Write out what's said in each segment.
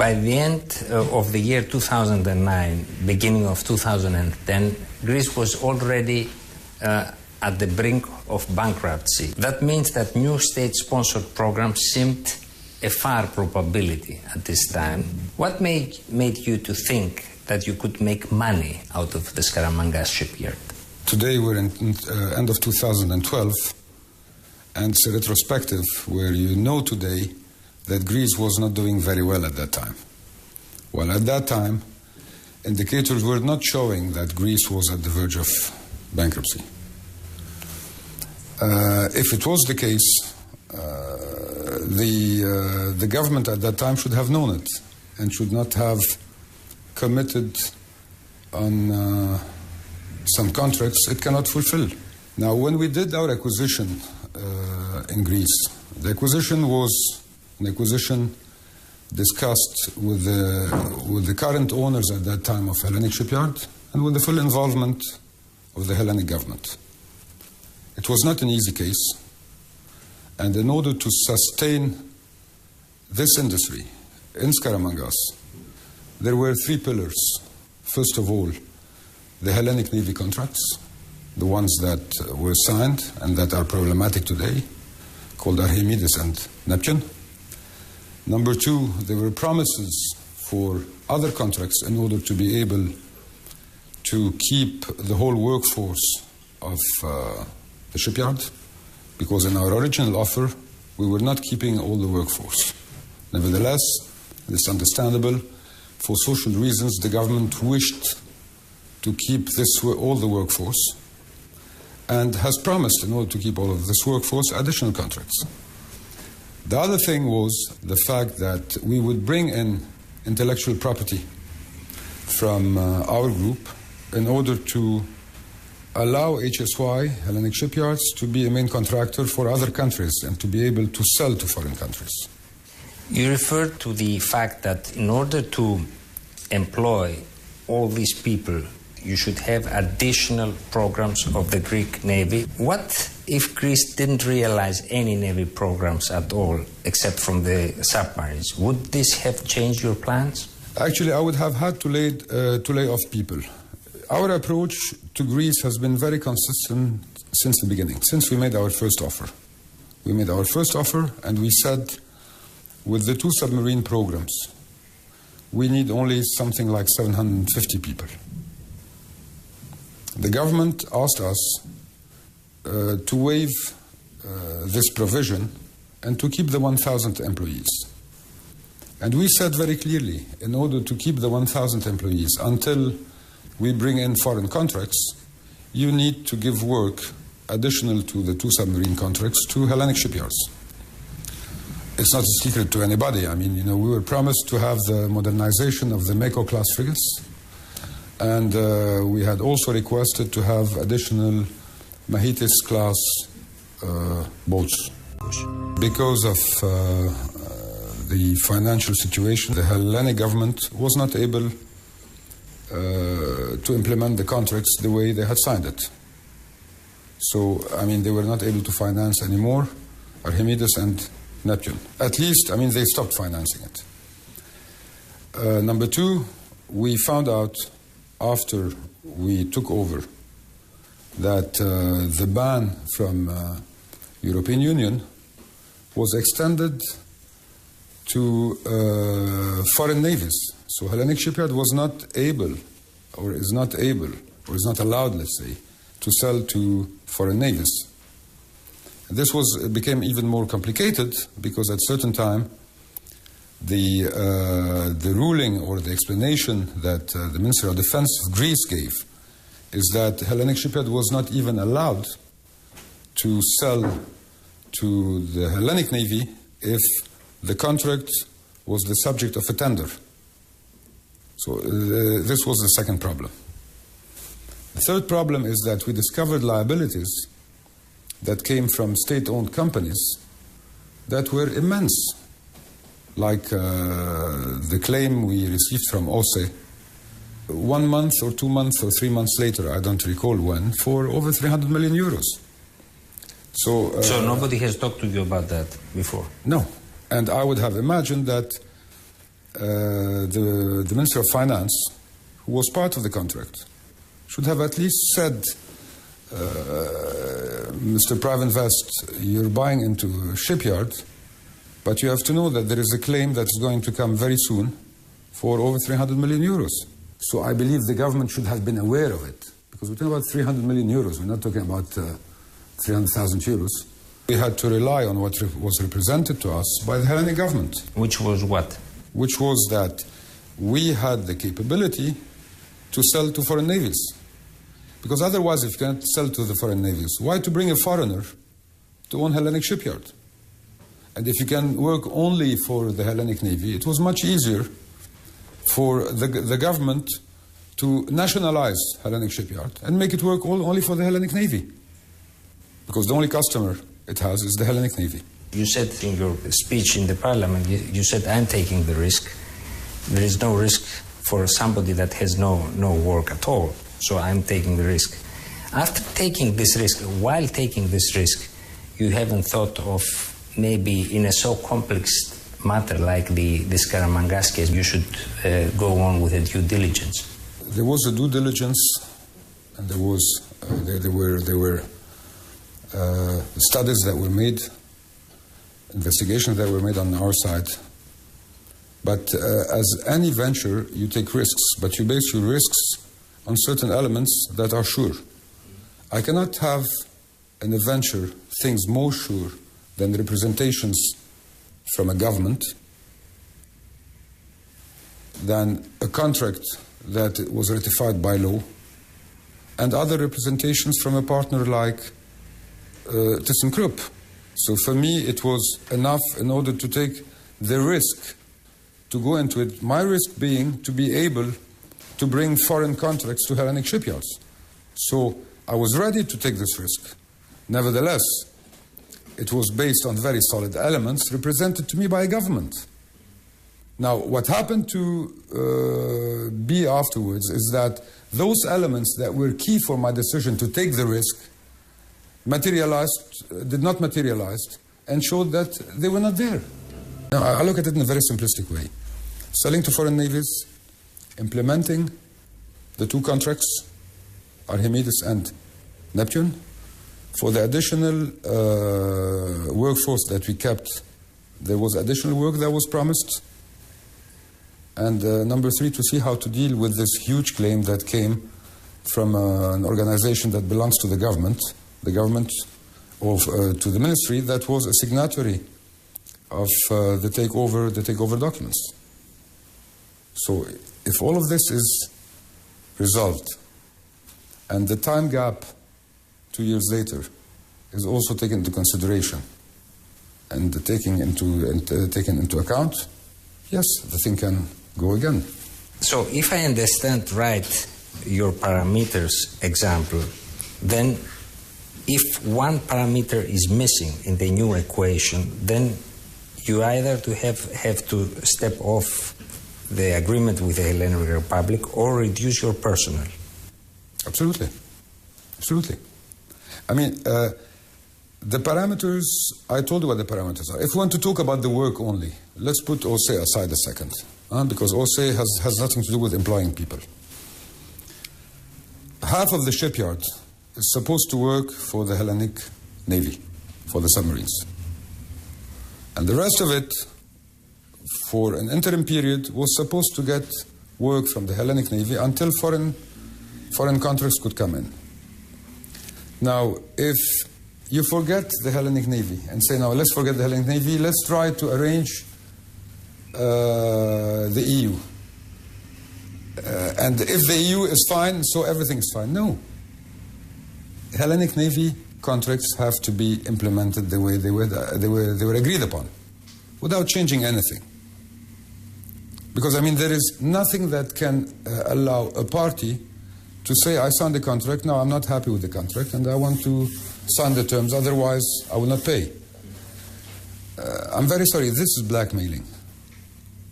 By the end of the year 2009, beginning of 2010, Greece was already at the brink of bankruptcy. That means that new state-sponsored programs seemed a far probability at this time. What made you to think that you could make money out of the Scaramangas shipyard? Today we're in end of 2012, and it's a retrospective where you know today that Greece was not doing very well at that time. Well, at that time, indicators were not showing that Greece was at the verge of bankruptcy. If it was the case, the government at that time should have known it and should not have committed on some contracts it cannot fulfill. Now, when we did our acquisition in Greece, the acquisition was an acquisition discussed with the current owners at that time of Hellenic Shipyard and with the full involvement of the Hellenic government. It was not an easy case, and in order to sustain this industry in Scaramangas, there were three pillars. First of all, the Hellenic Navy contracts, the ones that were signed and that are problematic today, called Archimedes and Neptune. Number two, there were promises for other contracts in order to be able to keep the whole workforce of the shipyard, because in our original offer, we were not keeping all the workforce. Nevertheless, it's understandable, for social reasons, the government wished to keep all the workforce and has promised, in order to keep all of this workforce, additional contracts. The other thing was the fact that we would bring in intellectual property from our group in order to allow HSY, Hellenic Shipyards, to be a main contractor for other countries and to be able to sell to foreign countries. You referred to the fact that in order to employ all these people, you should have additional programs of the Greek Navy. What if Greece didn't realize any Navy programs at all, except from the submarines? Would this have changed your plans? Actually, I would have had to lay off people. Our approach to Greece has been very consistent since the beginning, since we made our first offer. We made our first offer and we said, with the two submarine programs, we need only something like 750 people. The government asked us to waive this provision and to keep the 1,000 employees. And we said very clearly, in order to keep the 1,000 employees until we bring in foreign contracts, you need to give work additional to the two submarine contracts to Hellenic Shipyards. It's not a secret to anybody. I mean, we were promised to have the modernization of the Mako-class frigates, and we had also requested to have additional Mahitis-class boats. Because of the financial situation, the Hellenic government was not able to implement the contracts the way they had signed it. So, they were not able to finance anymore Archimedes and Neptune. At least, they stopped financing it. Number two, we found out after we took over that the ban from European Union was extended to foreign navies. So Hellenic Shipyard was not able, or is not allowed, let's say, to sell to foreign navies. And this became even more complicated because at a certain time, the ruling or the explanation that the Minister of Defense of Greece gave is that Hellenic Shipyard was not even allowed to sell to the Hellenic Navy if the contract was the subject of a tender. So this was the second problem. The third problem is that we discovered liabilities that came from state-owned companies that were immense, like the claim we received from OSE 1 month or 2 months or 3 months later, I don't recall when, for over 300 million euros. So nobody has talked to you about that before? No. And I would have imagined that the Minister of Finance, who was part of the contract, should have at least said, Mr. Pravinvest, you're buying into a shipyard, but you have to know that there is a claim that is going to come very soon for over 300 million euros. So I believe the government should have been aware of it, because we're talking about 300 million euros, we're not talking about 300,000 euros. We had to rely on what was represented to us by the Hellenic government. Which was what? Which was that we had the capability to sell to foreign navies. Because otherwise, if you cannot sell to the foreign navies, why to bring a foreigner to own Hellenic shipyard? And if you can work only for the Hellenic Navy, it was much easier for the government to nationalize Hellenic shipyard and make it work only for the Hellenic Navy. Because the only customer it has is the Hellenic Navy. You said in your speech in the parliament, you said, I'm taking the risk. There is no risk for somebody that has no work at all. So I'm taking the risk. After taking this risk, while taking this risk, you haven't thought of maybe in a so complex matter like the Scaramanga's case, you should go on with a due diligence. There was a due diligence, and there were studies that were made, investigations that were made on our side. But as any venture, you take risks, but you base your risks on certain elements that are sure. I cannot have in a venture things more sure than representations from a government, than a contract that was ratified by law, and other representations from a partner like ThyssenKrupp. So for me, it was enough in order to take the risk to go into it, my risk being to be able to bring foreign contracts to Hellenic shipyards. So I was ready to take this risk. Nevertheless, it was based on very solid elements represented to me by a government. Now, what happened to be afterwards is that those elements that were key for my decision to take the risk did not materialize, and showed that they were not there. Now, I look at it in a very simplistic way. Selling to foreign navies, implementing the two contracts, Archimedes and Neptune. For the additional workforce that we kept, there was additional work that was promised. And number three, to see how to deal with this huge claim that came from an organization that belongs to the government to the ministry, that was a signatory of the takeover documents. So if all of this is resolved, and the time gap 2 years later is also taken into consideration and taken into account, yes, the thing can go again. So if I understand right your parameters example, then if one parameter is missing in the new equation, then you either have to step off the agreement with the Hellenic Republic or reduce your personnel. Absolutely. Absolutely. I mean, the parameters, I told you what the parameters are. If we want to talk about the work only, let's put OSE aside a second, because OSE has nothing to do with employing people. Half of the shipyard is supposed to work for the Hellenic Navy, for the submarines. And the rest of it, for an interim period, was supposed to get work from the Hellenic Navy until foreign contracts could come in. Now, if you forget the Hellenic Navy and say, now let's forget the Hellenic Navy, let's try to arrange the EU. And if the EU is fine, so everything is fine. No. Hellenic Navy contracts have to be implemented the way they were agreed upon, without changing anything. Because, I mean, there is nothing that can allow a party to say, I signed the contract, now I'm not happy with the contract, and I want to sign the terms, otherwise I will not pay. I'm very sorry, this is blackmailing.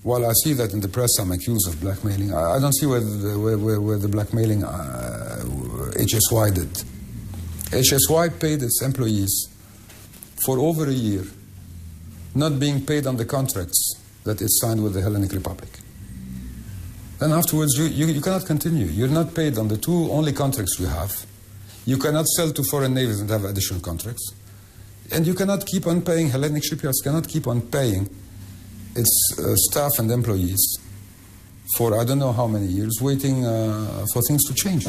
While I see that in the press I'm accused of blackmailing, I don't see where the blackmailing HSY did. HSY paid its employees for over a year, not being paid on the contracts that it signed with the Hellenic Republic. Then afterwards, you cannot continue. You're not paid on the two only contracts we have. You cannot sell to foreign navies and have additional contracts. And you cannot keep on paying, Hellenic shipyards cannot keep on paying its staff and employees for I don't know how many years, waiting for things to change.